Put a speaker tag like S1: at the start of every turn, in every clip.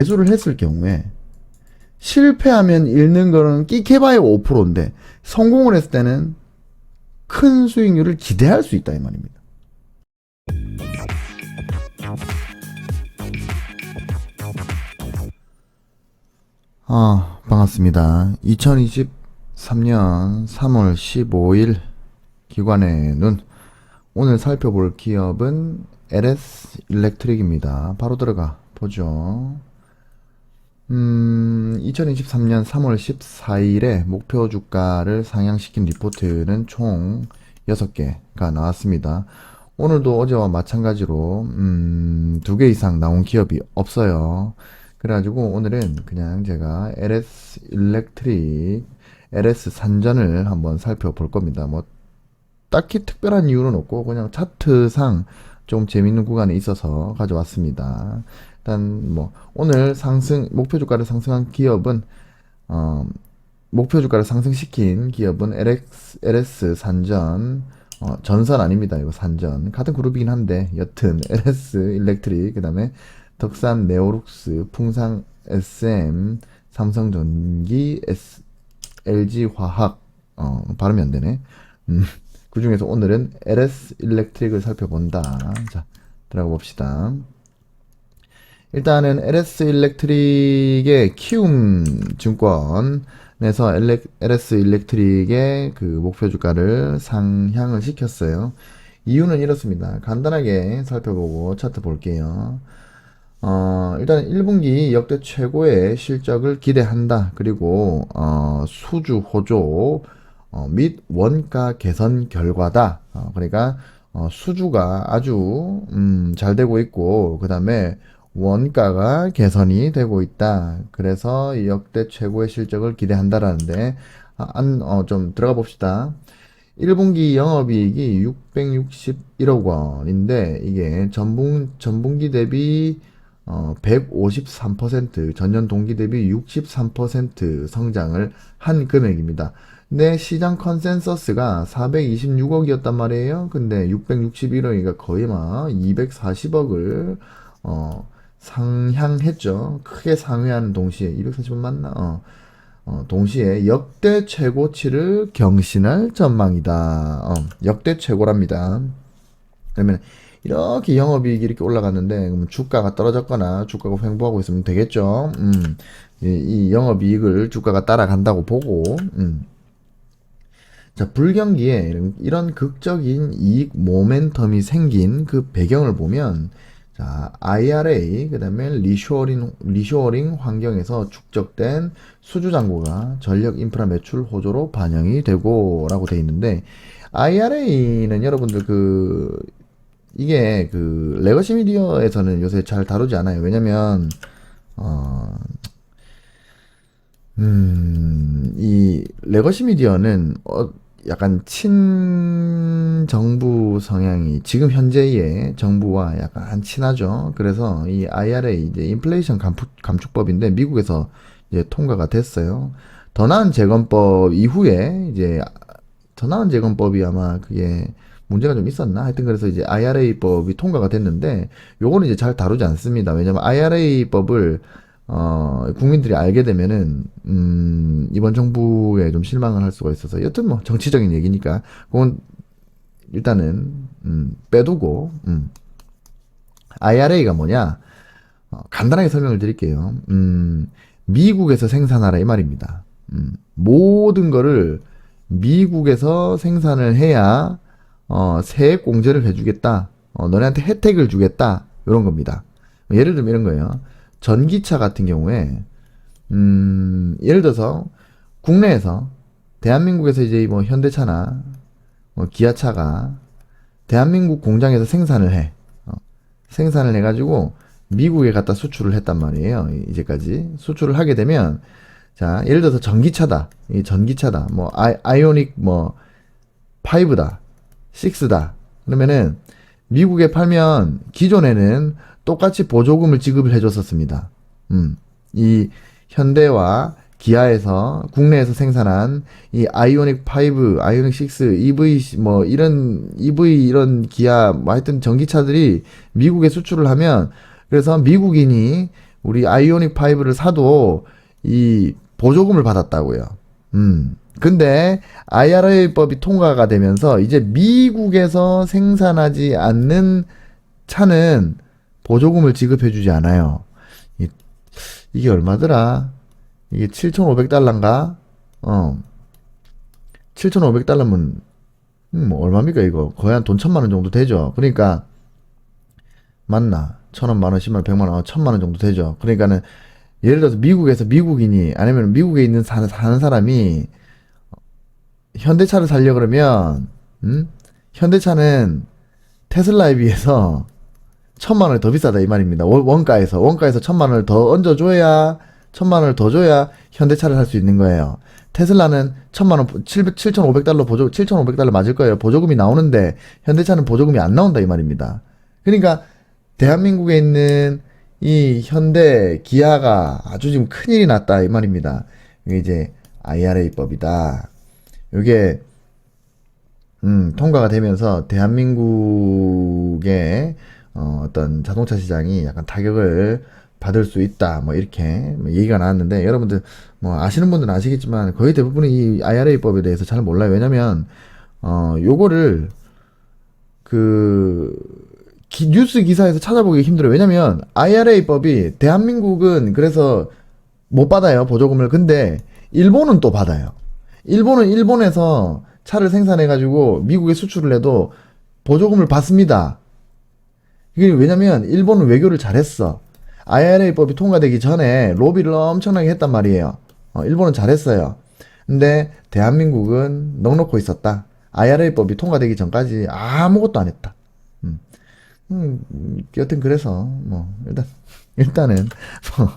S1: 매수를 했을 경우에 실패하면 잃는 거는 끼케봐야 5%인데 성공을 했을 때는 큰 수익률을 기대할 수 있다 이 말입니다. 반갑습니다. 2023년 3월 15일 기관의 눈. 오늘 살펴볼 기업은 LS 일렉트릭입니다. 바로 들어가 보죠. 2023년 3월 14일에 목표 주가를 상향시킨 리포트는 총 6개가 나왔습니다. 오늘도 어제와 마찬가지로 2개 이상 나온 기업이 없어요. 그래가지고 오늘은 그냥 제가 LS 일렉트릭, LS 산전을 한번 살펴볼 겁니다. 뭐 딱히 특별한 이유는 없고 그냥 차트상 좀 재밌는 구간에 있어서 가져왔습니다. 일단 뭐 오늘 목표 주가를 상승한 기업은 목표 주가를 상승시킨 기업은 LS 산전, 전선 아닙니다. 이거 산전 같은 그룹이긴 한데 여튼 LS 일렉트릭, 그 다음에 덕산 네오룩스, 풍상 SM, 삼성전기, LG화학, 발음이 안 되네. 그 중에서 오늘은 LS 일렉트릭을 살펴본다. 자, 들어가 봅시다. 일단은 LS 일렉트릭의 키움 증권에서 LS 일렉트릭의 그 목표 주가를 상향을 시켰어요. 이유는 이렇습니다. 간단하게 살펴보고 차트 볼게요. 일단 1분기 역대 최고의 실적을 기대한다. 그리고 수주 호조 및 원가 개선 결과다. 그러니까 수주가 아주 잘 되고 있고, 그 다음에 원가가 개선이 되고 있다. 그래서 역대 최고의 실적을 기대한다라는데 좀 들어가 봅시다. 1분기 영업이익이 661억 원인데 이게 전분기 대비 153%, 전년 동기 대비 63% 성장을 한 금액입니다. 근데 시장 컨센서스가 426억이었단 말이에요. 근데 661억이니까 거의 막 240억을 상향했죠. 크게 상회하는 동시에 240억 맞나? 동시에 역대 최고치를 경신할 전망이다. 역대 최고랍니다. 그러면 이렇게 영업이익이 이렇게 올라갔는데 그럼 주가가 떨어졌거나 주가가 횡보하고 있으면 되겠죠. 이 영업이익을 주가가 따라간다고 보고 자, 불경기에 이런 극적인 이익 모멘텀이 생긴 그 배경을 보면 자, IRA, 그 다음에 리쇼어링 환경에서 축적된 수주 잔고가 전력 인프라 매출 호조로 반영이 되고 라고 돼 있는데 IRA는 여러분들 이게 레거시 미디어에서는 요새 잘 다루지 않아요. 왜냐면 이 레거시 미디어는 약간 친정부 성향이 지금 현재의 정부와 약간 친하죠. 그래서 이 IRA 이제 인플레이션 감축법인데 미국에서 이제 통과가 됐어요. 더 나은 재건법 이후에 이제 더 나은 재건법이 아마 그게 문제가 좀 있었나? 하여튼 그래서 이제 IRA 법이 통과가 됐는데 요거는 이제 잘 다루지 않습니다. 왜냐면 IRA 법을 국민들이 알게 되면은, 이번 정부에 좀 실망을 할 수가 있어서, 여튼 뭐, 정치적인 얘기니까, 그건, 일단은, 빼두고, IRA가 뭐냐, 간단하게 설명을 드릴게요. 미국에서 생산하라, 이 말입니다. 모든 거를 미국에서 생산을 해야, 세액 공제를 해주겠다. 너네한테 혜택을 주겠다. 이런 겁니다. 예를 들면 이런 거예요. 전기차 같은 경우에 예를 들어서 국내에서 대한민국에서 이제 뭐 현대차나 뭐 기아차가 대한민국 공장에서 생산을 해. 생산을 해가지고 미국에 갖다 수출을 했단 말이에요. 이제까지 수출을 하게 되면 자 예를 들어서 전기차다. 이 전기차다. 뭐 아이오닉 뭐 5다, 6다. 그러면은 미국에 팔면 기존에는 똑같이 보조금을 지급을 해줬었습니다. 이 현대와 기아에서 국내에서 생산한 이 아이오닉 5, 아이오닉 6, EV 뭐 이런 EV 이런 기아 뭐 하여튼 전기차들이 미국에 수출을 하면 그래서 미국인이 우리 아이오닉 5를 사도 이 보조금을 받았다고요. 근데 IRA법이 통과가 되면서 이제 미국에서 생산하지 않는 차는 보조금을 지급해주지 않아요. 이게 얼마더라? 이게 7,500달러인가? 7,500달러면 뭐 얼마입니까 이거? 거의 한 돈 1,000만 원 정도 되죠. 그러니까 맞나? 1,000원, 만원, 10만 원, 100만 원, 1,000만 원 정도 되죠. 그러니까는 예를 들어서 미국에서 미국인이 아니면 미국에 있는 사는 사람이 현대차를 살려 그러면 현대차는 테슬라에 비해서 1,000만 원이 더 비싸다 이 말입니다. 원가에서 1,000만 원을 더 얹어줘야 1,000만 원을 더 줘야 현대차를 살 수 있는 거예요. 테슬라는 1,000만 원 7,500달러 7,500달러 맞을 거예요. 보조금이 나오는데 현대차는 보조금이 안 나온다 이 말입니다. 그러니까 대한민국에 있는 이 현대 기아가 아주 지금 큰일이 났다 이 말입니다. 이게 이제 IRA법이다. 이게 통과가 되면서 대한민국의 어떤 자동차 시장이 약간 타격을 받을 수 있다. 뭐 이렇게 얘기가 나왔는데 여러분들 뭐 아시는 분들은 아시겠지만 거의 대부분이 이 IRA법에 대해서 잘 몰라요. 왜냐면 요거를 그 뉴스 기사에서 찾아보기 힘들어요. 왜냐면 IRA법이 대한민국은 그래서 못 받아요. 보조금을. 근데 일본은 또 받아요. 일본은 일본에서 차를 생산해가지고 미국에 수출을 해도 보조금을 받습니다. 이게 왜냐면 일본은 외교를 잘했어. IRA법이 통과되기 전에 로비를 엄청나게 했단 말이에요. 일본은 잘했어요. 근데 대한민국은 넋놓고 있었다. IRA법이 통과되기 전까지 아무것도 안 했다. 여튼 그래서 뭐 일단은 뭐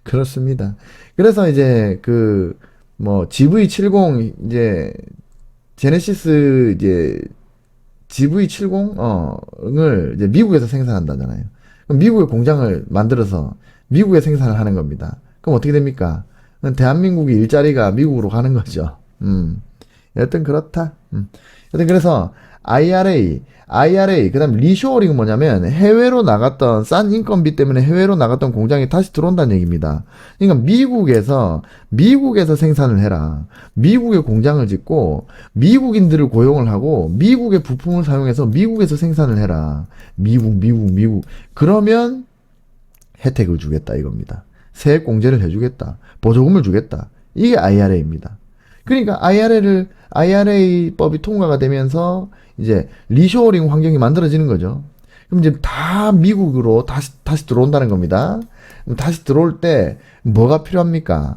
S1: 그렇습니다. 그래서 이제 그 뭐 GV70 이제 제네시스 이제 GV70을 이제 미국에서 생산한다잖아요. 그럼 미국의 공장을 만들어서 미국에 생산을 하는 겁니다. 그럼 어떻게 됩니까? 대한민국의 일자리가 미국으로 가는 거죠. 여튼 그렇다. 여튼 그래서 IRA, 그 다음 리쇼어링은 뭐냐면 해외로 나갔던 싼 인건비 때문에 해외로 나갔던 공장이 다시 들어온다는 얘기입니다. 그러니까 미국에서 생산을 해라. 미국의 공장을 짓고 미국인들을 고용을 하고 미국의 부품을 사용해서 미국에서 생산을 해라. 미국. 그러면 혜택을 주겠다 이겁니다. 세액 공제를 해주겠다. 보조금을 주겠다. 이게 IRA입니다. 그러니까 IRA법이 통과가 되면서 이제 리쇼어링 환경이 만들어지는 거죠. 그럼 이제 다 미국으로 다시 들어온다는 겁니다. 그럼 다시 들어올 때 뭐가 필요합니까?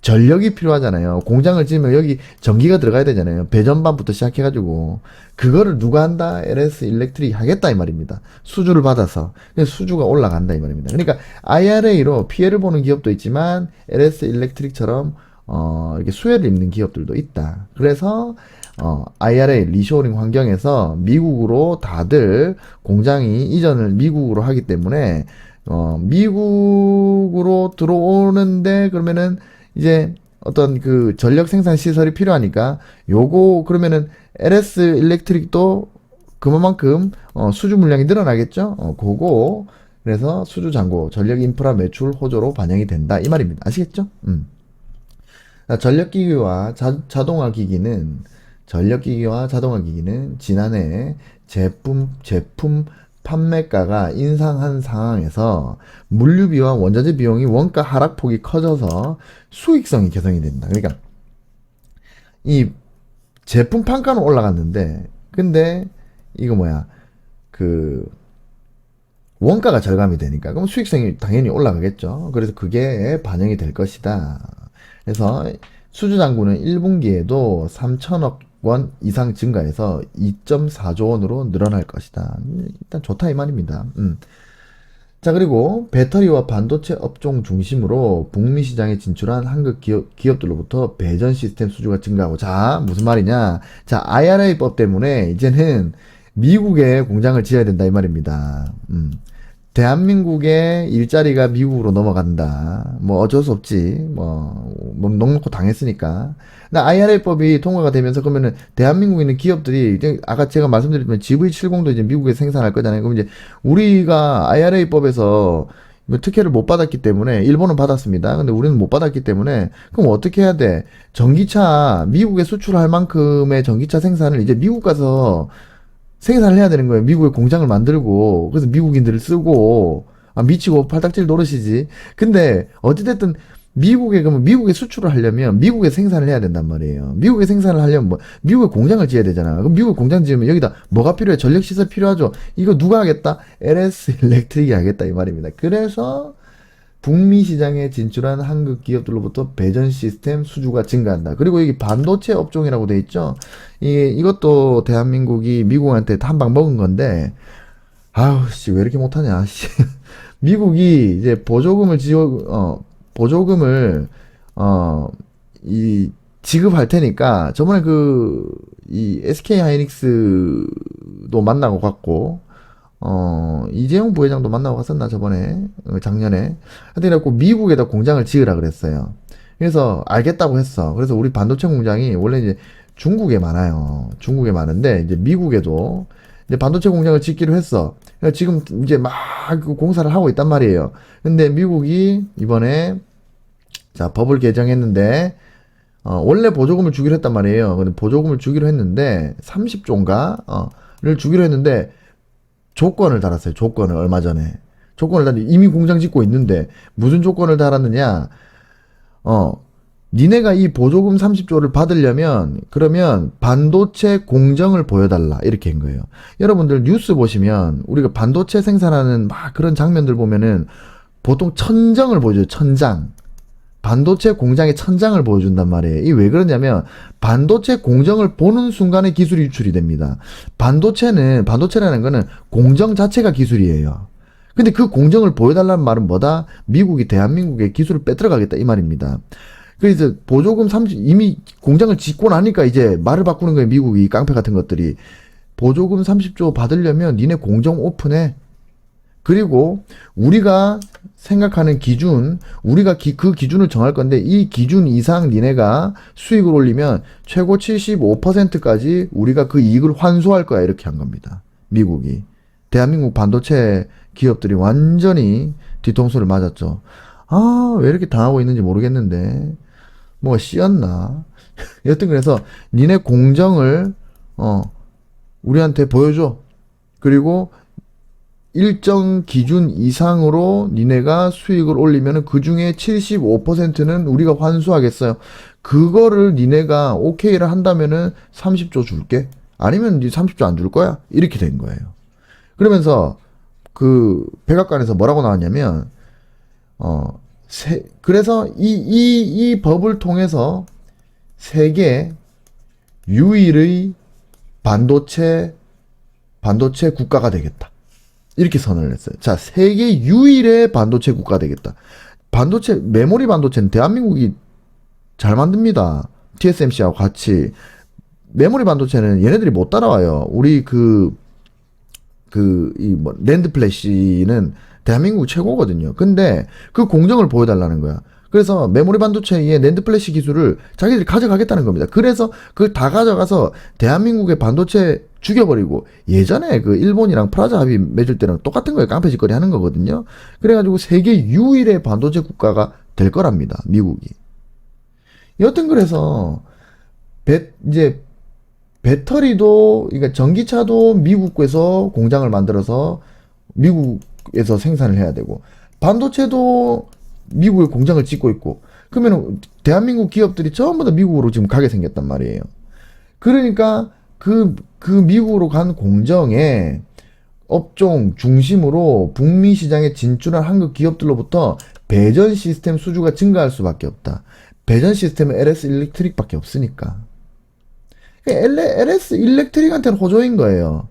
S1: 전력이 필요하잖아요. 공장을 지으면 여기 전기가 들어가야 되잖아요. 배전반부터 시작해가지고 그거를 누가 한다? LS 일렉트릭이 하겠다 이 말입니다. 수주를 받아서 수주가 올라간다 이 말입니다. 그러니까 IRA로 피해를 보는 기업도 있지만 LS 일렉트릭처럼 이렇게 수혜를 입는 기업들도 있다. 그래서 IRA 리쇼어링 환경에서 미국으로 다들 공장이 이전을 미국으로 하기 때문에 미국으로 들어오는데 그러면은 이제 어떤 그 전력 생산 시설이 필요하니까 요거 그러면은 LS 일렉트릭도 그만큼 수주 물량이 늘어나겠죠. 그거 그래서 수주 잔고 전력 인프라 매출 호조로 반영이 된다 이 말입니다. 아시겠죠? 전력기기와 자동화기기는 지난해 제품 판매가가 인상한 상황에서 물류비와 원자재 비용이 원가 하락폭이 커져서 수익성이 개선이 된다. 그러니까 이 제품 판가는 올라갔는데 근데 이거 그 원가가 절감이 되니까 그럼 수익성이 당연히 올라가겠죠. 그래서 그게 반영이 될 것이다. 그래서 수주잔고는 1분기에도 3천억 원 이상 증가해서 2.4조 원으로 늘어날 것이다. 일단 좋다 이 말입니다. 자 그리고 배터리와 반도체 업종 중심으로 북미 시장에 진출한 한국 기업들로부터 배전 시스템 수주가 증가하고 자 무슨 말이냐 자 IRA법 때문에 이제는 미국에 공장을 지어야 된다 이 말입니다. 대한민국의 일자리가 미국으로 넘어간다. 뭐 어쩔 수 없지. 뭐 넉넉히 당했으니까. 근데 IRA법이 통과가 되면서 그러면은 대한민국에 있는 기업들이 이제 아까 제가 말씀드렸지만 GV70도 이제 미국에 생산할 거잖아요. 그럼 이제 우리가 IRA법에서 특혜를 못 받았기 때문에 일본은 받았습니다. 근데 우리는 못 받았기 때문에 그럼 어떻게 해야 돼? 전기차 미국에 수출할 만큼의 전기차 생산을 이제 미국 가서 생산을 해야 되는 거예요. 미국에 공장을 만들고 그래서 미국인들을 쓰고 미치고 팔딱질 노릇이지. 근데 어찌됐든 미국에 그러면 미국에 수출을 하려면 미국에 생산을 해야 된단 말이에요. 미국에 생산을 하려면 뭐 미국에 공장을 지어야 되잖아. 그럼 미국에 공장 지으면 여기다 뭐가 필요해? 전력 시설 필요하죠. 이거 누가 하겠다? LS 일렉트릭이 하겠다 이 말입니다. 그래서 북미 시장에 진출한 한국 기업들로부터 배전 시스템 수주가 증가한다. 그리고 여기 반도체 업종이라고 돼 있죠. 이것도 대한민국이 미국한테 한 방 먹은 건데 아우 씨 왜 이렇게 못하냐 씨. 미국이 이제 보조금을 지급할 테니까 저번에 이 SK 하이닉스도 만나고 갔고 이재용 부회장도 만나고 갔었나 저번에 작년에 하여튼 그래갖고 미국에다 공장을 지으라 그랬어요. 그래서 알겠다고 했어. 그래서 우리 반도체 공장이 원래 이제 중국에 많아요. 중국에 많은데 이제 미국에도 이제 반도체 공장을 짓기로 했어. 그러니까 지금 이제 막 그 공사를 하고 있단 말이에요. 근데 미국이 이번에 자 법을 개정했는데 원래 보조금을 주기로 했단 말이에요. 근데 보조금을 주기로 했는데 30조인가를 주기로 했는데 조건을 달았어요. 조건을 얼마 전에 조건을 달았는데 이미 공장 짓고 있는데 무슨 조건을 달았느냐? 니네가 이 보조금 30조를 받으려면 그러면 반도체 공정을 보여달라 이렇게 한 거예요. 여러분들 뉴스 보시면 우리가 반도체 생산하는 막 그런 장면들 보면은 보통 천정을 보여줘요. 천장. 반도체 공장의 천장을 보여준단 말이에요. 이 왜 그러냐면 반도체 공정을 보는 순간에 기술이 유출이 됩니다. 반도체라는 거는 공정 자체가 기술이에요. 근데 그 공정을 보여달라는 말은 뭐다? 미국이 대한민국의 기술을 빼들어가겠다 이 말입니다. 그래서 보조금 30 이미 공장을 짓고 나니까 이제 말을 바꾸는 거예요. 미국이 깡패 같은 것들이 보조금 30조 받으려면 니네 공정 오픈해. 그리고 우리가 생각하는 기준, 우리가 그 기준을 정할 건데 이 기준 이상 니네가 수익을 올리면 최고 75%까지 우리가 그 이익을 환수할 거야 이렇게 한 겁니다. 미국이. 대한민국 반도체 기업들이 완전히 뒤통수를 맞았죠. 왜 이렇게 당하고 있는지 모르겠는데 뭐가 씌었나. 여튼 그래서 니네 공정을 우리한테 보여줘. 그리고 일정 기준 이상으로 니네가 수익을 올리면 그 중에 75%는 우리가 환수하겠어요. 그거를 니네가 오케이를 한다면은 30조 줄게. 아니면 니 30조 안 줄 거야. 이렇게 된 거예요. 그러면서 그 백악관에서 뭐라고 나왔냐면 그래서 이 법을 통해서 세계 유일의 반도체 국가가 되겠다. 이렇게 선언을 했어요. 자, 세계 유일의 반도체 국가 되겠다. 메모리 반도체는 대한민국이 잘 만듭니다. TSMC하고 같이. 메모리 반도체는 얘네들이 못 따라와요. 우리 랜드 플래시는 대한민국 최고거든요. 근데 그 공정을 보여달라는 거야. 그래서 메모리 반도체의 낸드 플래시 기술을 자기들이 가져가겠다는 겁니다. 그래서 그걸 다 가져가서 대한민국의 반도체 죽여버리고 예전에 그 일본이랑 프라자 합의 맺을 때랑 똑같은 거예요. 깡패 짓거리 하는 거거든요. 그래가지고 세계 유일의 반도체 국가가 될 거랍니다. 미국이. 여튼 그래서 이제 배터리도 그러니까 전기차도 미국에서 공장을 만들어서 미국에서 생산을 해야 되고 반도체도 미국에 공장을 짓고 있고 그러면 대한민국 기업들이 전부 다 미국으로 지금 가게 생겼단 말이에요. 그러니까 그 미국으로 간 공정에 업종 중심으로 북미 시장에 진출한 한국 기업들로부터 배전 시스템 수주가 증가할 수밖에 없다. 배전 시스템은 LS 일렉트릭밖에 없으니까. LS 일렉트릭한테는 호조인 거예요.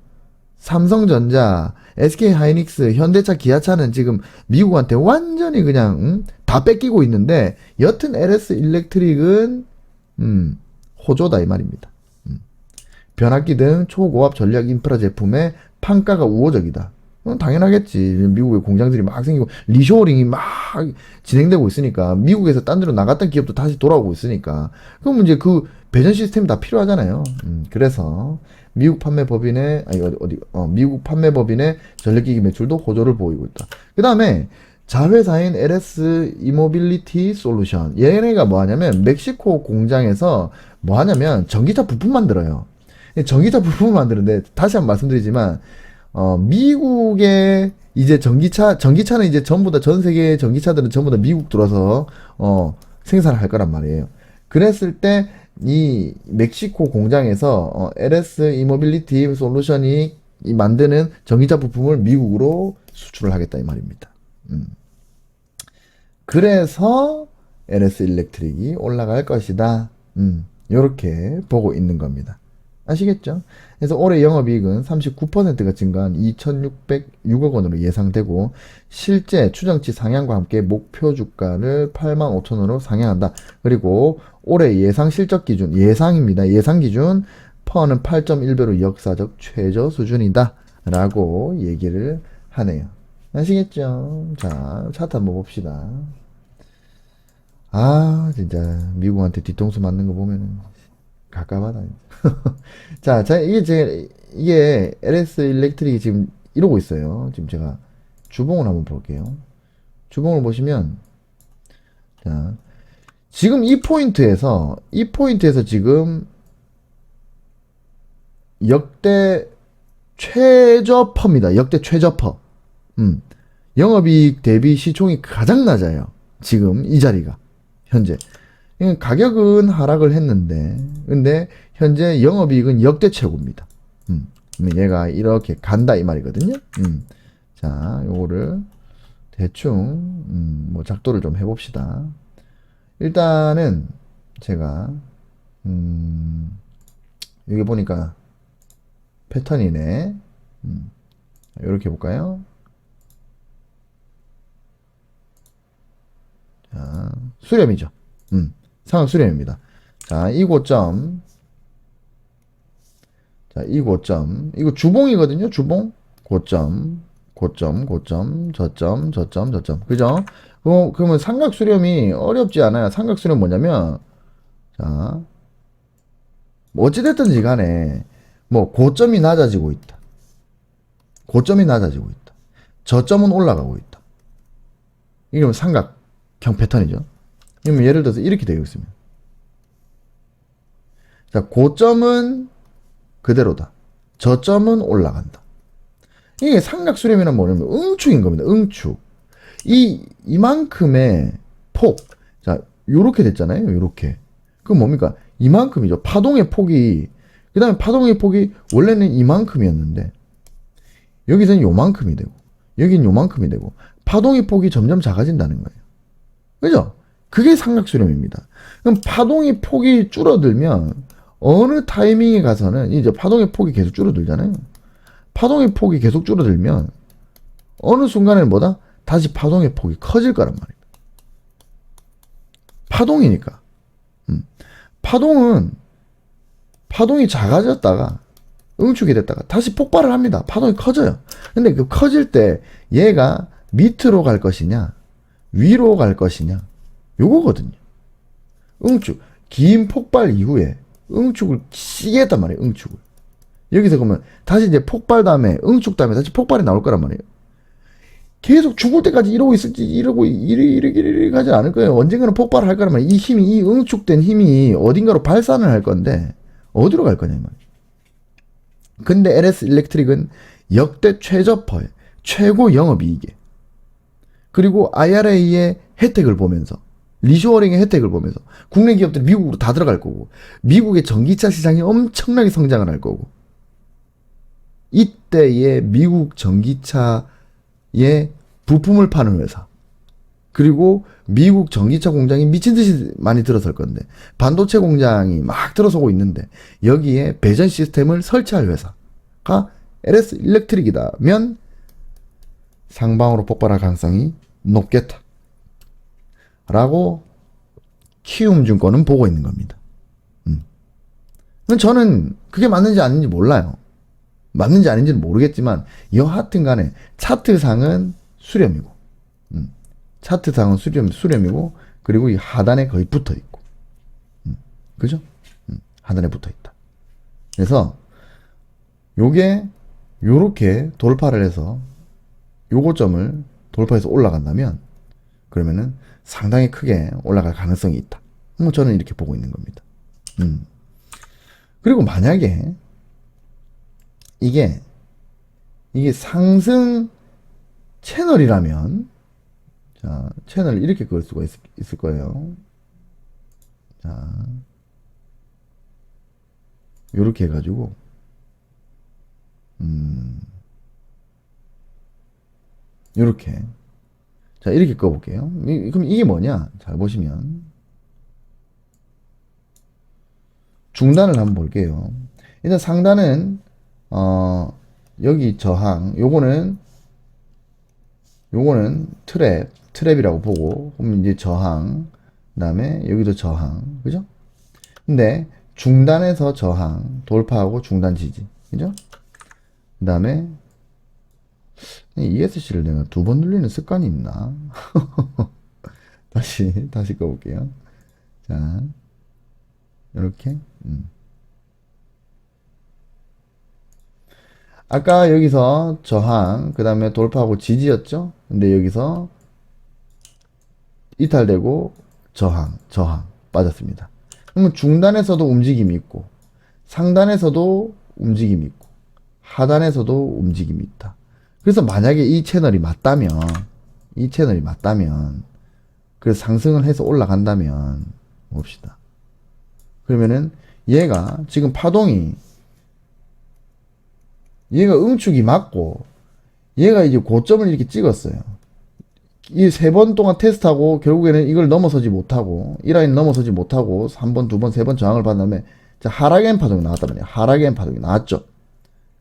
S1: 삼성전자, SK 하이닉스, 현대차, 기아차는 지금 미국한테 완전히 그냥 다 뺏기고 있는데 여튼 LS 일렉트릭은 호조다 이 말입니다. 변압기 등 초고압 전략 인프라 제품의 판가가 우호적이다. 당연하겠지. 미국에 공장들이 막 생기고 리쇼어링이 막 진행되고 있으니까 미국에서 딴 데로 나갔던 기업도 다시 돌아오고 있으니까 그럼 이제 그 배전 시스템이 다 필요하잖아요. 그래서 미국 판매법인의 전력기기 매출도 호조를 보이고 있다. 그 다음에 자회사인 LS 이모빌리티 솔루션. 얘네가 뭐 하냐면 멕시코 공장에서 뭐 하냐면 전기차 부품 만들어요. 전기차 부품을 만드는데 다시 한번 말씀드리지만 미국의 이제 전기차는 이제 전부 다 전 세계 전기차들은 전부 다 미국 들어서 생산을 할 거란 말이에요. 그랬을 때 이 멕시코 공장에서 LS 이모빌리티 솔루션이 이 만드는 전기차 부품을 미국으로 수출을 하겠다 이 말입니다. 그래서 LS 일렉트릭이 올라갈 것이다. 요렇게 보고 있는 겁니다. 아시겠죠? 그래서 올해 영업이익은 39%가 증가한 2,606억 원으로 예상되고 실제 추정치 상향과 함께 목표 주가를 85,000원으로 상향한다. 그리고 올해 예상 실적 기준, 예상입니다. 예상 기준 퍼는 8.1배로 역사적 최저 수준이다. 라고 얘기를 하네요. 아시겠죠? 자, 차트 한번 봅시다. 아, 진짜 미국한테 뒤통수 맞는 거 보면은 가깝하다. 자, 이게 LS 일렉트릭이 지금 이러고 있어요. 지금 제가 주봉을 한번 볼게요. 주봉을 보시면, 자, 지금 이 포인트에서 지금 역대 최저퍼입니다. 역대 최저퍼. 영업이익 대비 시총이 가장 낮아요. 지금 이 자리가. 현재. 가격은 하락을 했는데, 근데 현재 영업이익은 역대 최고입니다. 얘가 이렇게 간다 이 말이거든요. 자, 요거를 대충 뭐 작도를 좀 해봅시다. 일단은 제가 여기 보니까 패턴이네. 이렇게 볼까요? 자, 수렴이죠. 상황 수렴입니다. 자, 이 고점. 자, 이 고점. 이거 주봉이거든요. 주봉. 고점. 저점. 그죠? 그러면 삼각 수렴이 어렵지 않아요. 삼각 수렴 뭐냐면, 자, 뭐 어찌됐든지 간에, 뭐, 고점이 낮아지고 있다. 저점은 올라가고 있다. 이게 삼각형 패턴이죠. 그러면 예를 들어서 이렇게 되어 있습니다. 자, 고점은 그대로다. 저점은 올라간다. 이게 삼각수렴이란 뭐냐면 응축인 겁니다. 응축. 이만큼의 폭. 자, 요렇게 됐잖아요. 요렇게. 그럼 뭡니까? 이만큼이죠. 파동의 폭이, 그 다음에 파동의 폭이 원래는 이만큼이었는데, 여기서는 요만큼이 되고, 여긴 요만큼이 되고, 파동의 폭이 점점 작아진다는 거예요. 그죠? 그게 삼각수렴입니다. 그럼 파동의 폭이 줄어들면, 어느 타이밍에 가서는 이제 파동의 폭이 계속 줄어들잖아요. 파동의 폭이 계속 줄어들면 어느 순간에는 뭐다? 다시 파동의 폭이 커질 거란 말입니다. 파동이니까. 파동이 작아졌다가 응축이 됐다가 다시 폭발을 합니다. 파동이 커져요. 근데 그 커질 때 얘가 밑으로 갈 것이냐 위로 갈 것이냐 요거거든요. 응축. 긴 폭발 이후에 응축을 시게 했단 말이에요. 응축을. 여기서 그러면 다시 이제 폭발 다음에 응축 다음에 다시 폭발이 나올 거란 말이에요. 계속 죽을 때까지 이러고 있을지 이러게 가지 않을 거예요. 언젠가는 폭발을 할 거란 말이에요. 이 힘이, 이 응축된 힘이 어딘가로 발산을 할 건데 어디로 갈 거냐 이 말이에요. 근데 LS 일렉트릭은 역대 최저퍼에 최고 영업이익에 그리고 IRA의 혜택을 보면서 리쇼어링의 혜택을 보면서 국내 기업들이 미국으로 다 들어갈 거고 미국의 전기차 시장이 엄청나게 성장을 할 거고 이때의 미국 전기차의 부품을 파는 회사 그리고 미국 전기차 공장이 미친듯이 많이 들어설 건데 반도체 공장이 막 들어서고 있는데 여기에 배전 시스템을 설치할 회사가 LS 일렉트릭이다면 상방으로 폭발할 가능성이 높겠다 라고 키움증권은 보고 있는 겁니다. 저는 그게 맞는지 아닌지 몰라요. 맞는지 아닌지는 모르겠지만 여하튼 간에 차트상은 수렴이고 차트상은 수렴이고 그리고 이 하단에 거의 붙어 있고 그죠? 하단에 붙어 있다. 그래서 요게 요렇게 돌파를 해서 요 고점을 돌파해서 올라간다면 그러면은 상당히 크게 올라갈 가능성이 있다. 저는 이렇게 보고 있는 겁니다. 그리고 만약에 이게 상승 채널이라면, 자, 채널을 이렇게 그을 수가 있을 거예요. 자, 요렇게 해가지고, 요렇게. 자, 이렇게 꺼볼게요. 그럼 이게 뭐냐? 잘 보시면. 중단을 한번 볼게요. 일단 상단은, 여기 저항, 요거는 트랩이라고 보고, 그럼 이제 저항, 그 다음에 여기도 저항, 그죠? 근데 중단에서 저항, 돌파하고 중단 지지, 그죠? 그 다음에 ESC를 내가 2번 눌리는 습관이 있나? 다시 꺼볼게요. 자, 이렇게. 아까 여기서 저항, 그 다음에 돌파하고 지지였죠? 근데 여기서 이탈되고 저항 빠졌습니다. 그러면 중단에서도 움직임이 있고, 상단에서도 움직임이 있고, 하단에서도 움직임이 있다. 그래서 만약에 이 채널이 맞다면, 그래서 상승을 해서 올라간다면, 봅시다. 그러면은 얘가 지금 파동이, 얘가 응축이 맞고, 얘가 이제 고점을 이렇게 찍었어요. 이 3번 동안 테스트하고 결국에는 이걸 넘어서지 못하고, 이 라인 넘어서지 못하고 3번, 2번, 3번 저항을 받은 다음에 하락엔 파동이 나왔단 말이에요. 하락엔 파동이 나왔죠.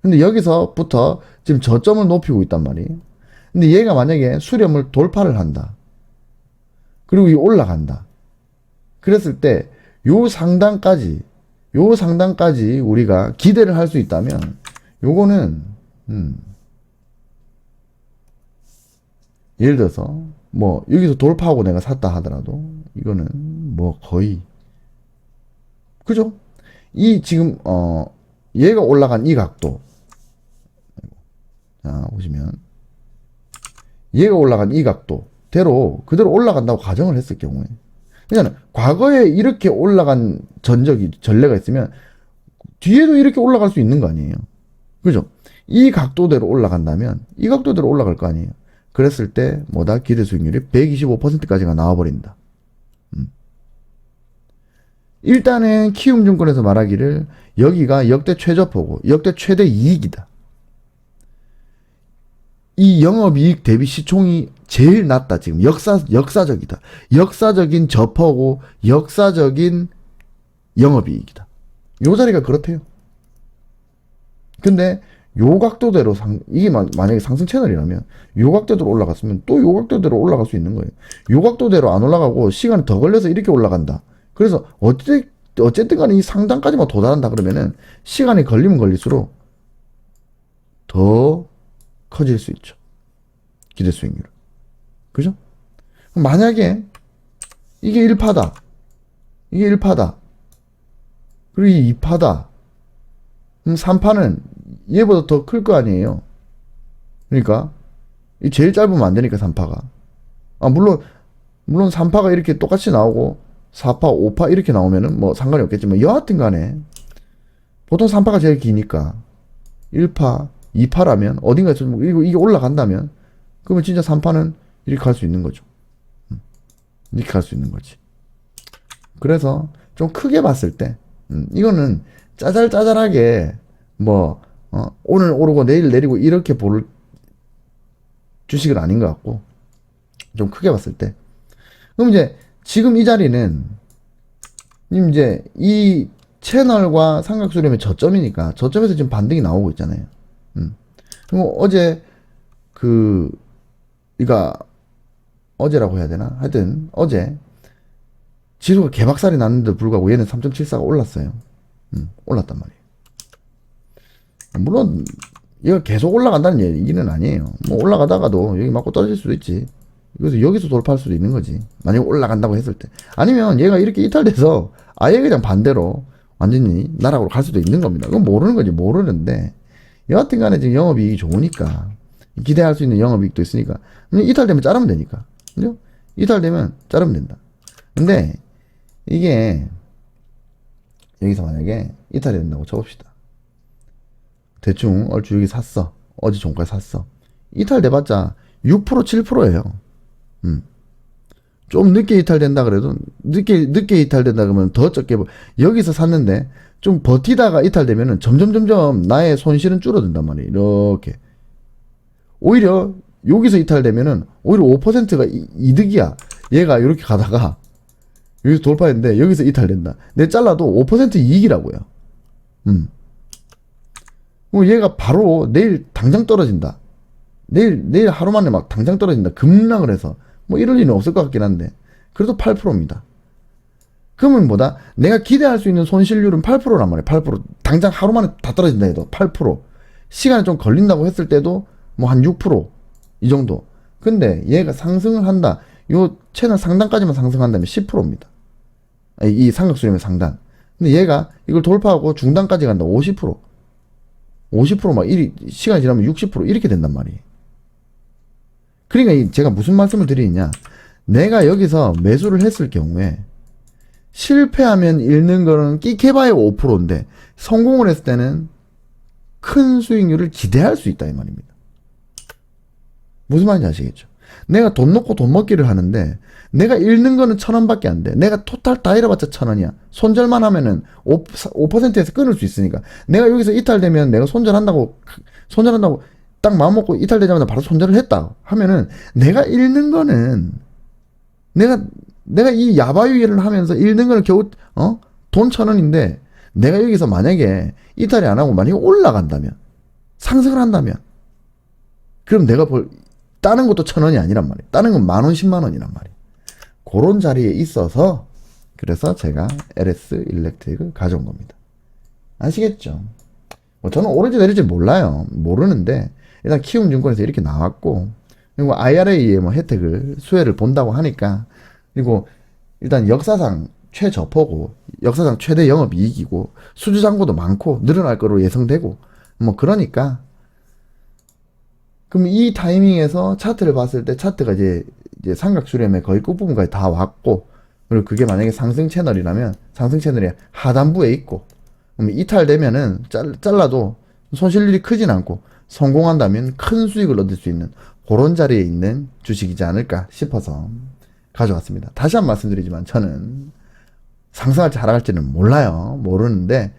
S1: 근데 여기서부터 지금 저점을 높이고 있단 말이에요. 근데 얘가 만약에 수렴을 돌파를 한다. 그리고 이 올라간다. 그랬을 때 요 상단까지 우리가 기대를 할 수 있다면 요거는 예를 들어서 뭐 여기서 돌파하고 내가 샀다 하더라도 이거는 뭐 거의, 그죠? 이 지금 얘가 올라간 이 각도, 자 보시면 얘가 올라간 이 각도대로 그대로 올라간다고 가정을 했을 경우에, 그러니까 과거에 이렇게 올라간 전례가 있으면 뒤에도 이렇게 올라갈 수 있는 거 아니에요. 그죠? 이 각도대로 올라간다면 이 각도대로 올라갈 거 아니에요. 그랬을 때 뭐다? 기대 수익률이 125%까지가 나와버린다. 일단은 키움증권에서 말하기를 여기가 역대 최저포고 역대 최대 이익이다. 이 영업이익 대비 시총이 제일 낮다. 지금 역사적이다. 역사적인 저퍼고 역사적인 영업이익이다. 요 자리가 그렇대요. 근데 요 각도대로 이게 만약에 상승 채널이라면 요 각도대로 올라갔으면 또 요 각도대로 올라갈 수 있는 거예요. 요 각도대로 안 올라가고 시간이 더 걸려서 이렇게 올라간다. 그래서 어쨌든 간에 이 상단까지만 도달한다 그러면은 시간이 걸리면 걸릴수록 더 커질 수 있죠. 기대 수익률은. 그죠? 만약에 이게 1파다. 그리고 이 2파다. 그럼 3파는 얘보다 더 클 거 아니에요. 그러니까 이 제일 짧으면 안 되니까 3파가. 물론 3파가 이렇게 똑같이 나오고 4파, 5파 이렇게 나오면은 뭐 상관이 없겠지만 여하튼 간에 보통 3파가 제일 기니까 1파, 2파라면 어딘가에서 이게 올라간다면 그러면 진짜 3파는 이렇게 갈 수 있는 거죠. 이렇게 갈 수 있는 거지. 그래서 좀 크게 봤을 때 이거는 짜잘짜잘하게 뭐 오늘 오르고 내일 내리고 이렇게 볼 주식은 아닌 것 같고, 좀 크게 봤을 때 그럼 이제 지금 이 자리는 이제 이 채널과 삼각수렴의 저점이니까 저점에서 지금 반등이 나오고 있잖아요. 그리고 어제 그러니까 어제라고 해야 되나? 하여튼 어제 지수가 개박살이 났는데도 불구하고 얘는 3.74가 올랐어요. 올랐단 말이에요. 물론 얘가 계속 올라간다는 얘기는 아니에요. 뭐 올라가다가도 여기 맞고 떨어질 수도 있지. 그래서 여기서 돌파할 수도 있는 거지. 만약에 올라간다고 했을 때. 아니면 얘가 이렇게 이탈돼서 아예 그냥 반대로 완전히 나락으로 갈 수도 있는 겁니다. 그건 모르는 거지. 모르는데 여하튼 간에 지금 영업이익이 좋으니까 기대할 수 있는 영업이익도 있으니까. 이탈되면 자르면 되니까. 그죠? 이탈되면 자르면 된다. 근데 이게 여기서 만약에 이탈이 된다고 쳐봅시다. 대충 얼추 여기 샀어. 어제 종가에 샀어. 이탈돼봤자 6% 7%예요. 좀 늦게 이탈된다 그래도 늦게 이탈된다 그러면 더 적게 여기서 샀는데 좀 버티다가 이탈되면은 점점 나의 손실은 줄어든단 말이에요. 이렇게 오히려 여기서 이탈되면은 오히려 5%가 이득이야. 얘가 이렇게 가다가 여기서 돌파했는데 여기서 이탈된다. 내 잘라도 5% 이익이라고요. 얘가 바로 내일 당장 떨어진다. 내일 하루 만에 막 당장 떨어진다. 급락을 해서 뭐 이럴 리는 없을 것 같긴 한데 그래도 8%입니다. 그러면 뭐다? 내가 기대할 수 있는 손실률은 8%란 말이에요. 8%. 당장 하루 만에 다 떨어진다 해도 8%. 시간이 좀 걸린다고 했을 때도 뭐 한 6%. 이 정도. 근데 얘가 상승을 한다. 요 채널 상단까지만 상승한다면 10%입니다. 이 삼각수렴의 상단. 근데 얘가 이걸 돌파하고 중단까지 간다. 50%. 50%막 시간이 지나면 60% 이렇게 된단 말이에요. 그러니까 제가 무슨 말씀을 드리느냐. 내가 여기서 매수를 했을 경우에 실패하면 잃는 거는 끼케봐야 5%인데 성공을 했을 때는 큰 수익률을 기대할 수 있다 이 말입니다. 무슨 말인지 아시겠죠? 내가 돈 넣고 돈 먹기를 하는데 내가 잃는 거는 1,000원밖에 안 돼. 내가 토탈 다 잃어봤자 1,000원이야. 손절만 하면은 5%에서 끊을 수 있으니까 내가 여기서 이탈되면 내가 손절한다고 딱 마음먹고 이탈되자마자 바로 손절을 했다 하면은 내가 잃는 거는 내가 이 야바위를 하면서 잃는 거는 겨우 돈 1,000원인데 내가 여기서 만약에 이탈이 안 하고 만약에 올라간다면 상승을 한다면 그럼 내가 따는 것도 1,000원이 아니란 말이에요. 따는 건 10,000원 100,000원이란 말이에요. 그런 자리에 있어서 그래서 제가 LS 일렉트릭을 가져온 겁니다. 아시겠죠? 뭐 저는 오른지 내릴지 몰라요. 모르는데 일단 키움증권에서 이렇게 나왔고 그리고 IRA의 뭐 혜택을 수혜를 본다고 하니까 그리고 일단 역사상 최저포고 역사상 최대 영업이익이고 수주잔고도 많고 늘어날 거로 예상되고 뭐 그러니까 그럼 이 타이밍에서 차트를 봤을 때 차트가 이제 삼각수렴의 거의 끝부분까지 다 왔고 그리고 그게 만약에 상승 채널이라면 상승 채널이 하단부에 있고 그럼 이탈되면은 잘라도 손실률이 크진 않고 성공한다면 큰 수익을 얻을 수 있는 그런 자리에 있는 주식이지 않을까 싶어서 가져왔습니다. 다시 한 번 말씀드리지만 저는 상승할지 하락할지는 몰라요. 모르는데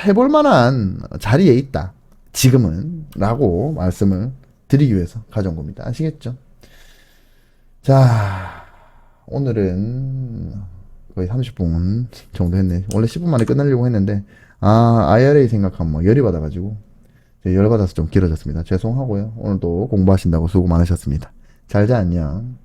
S1: 해볼 만한 자리에 있다. 지금은 라고 말씀을 드리기 위해서 가져온 겁니다. 아시겠죠? 자, 오늘은 거의 30분 정도 했네. 원래 10분 만에 끝내려고 했는데 IRA 생각하면 뭐 열이 받아가지고 열받아서 좀 길어졌습니다. 죄송하고요. 오늘도 공부하신다고 수고 많으셨습니다. 잘 자, 안녕.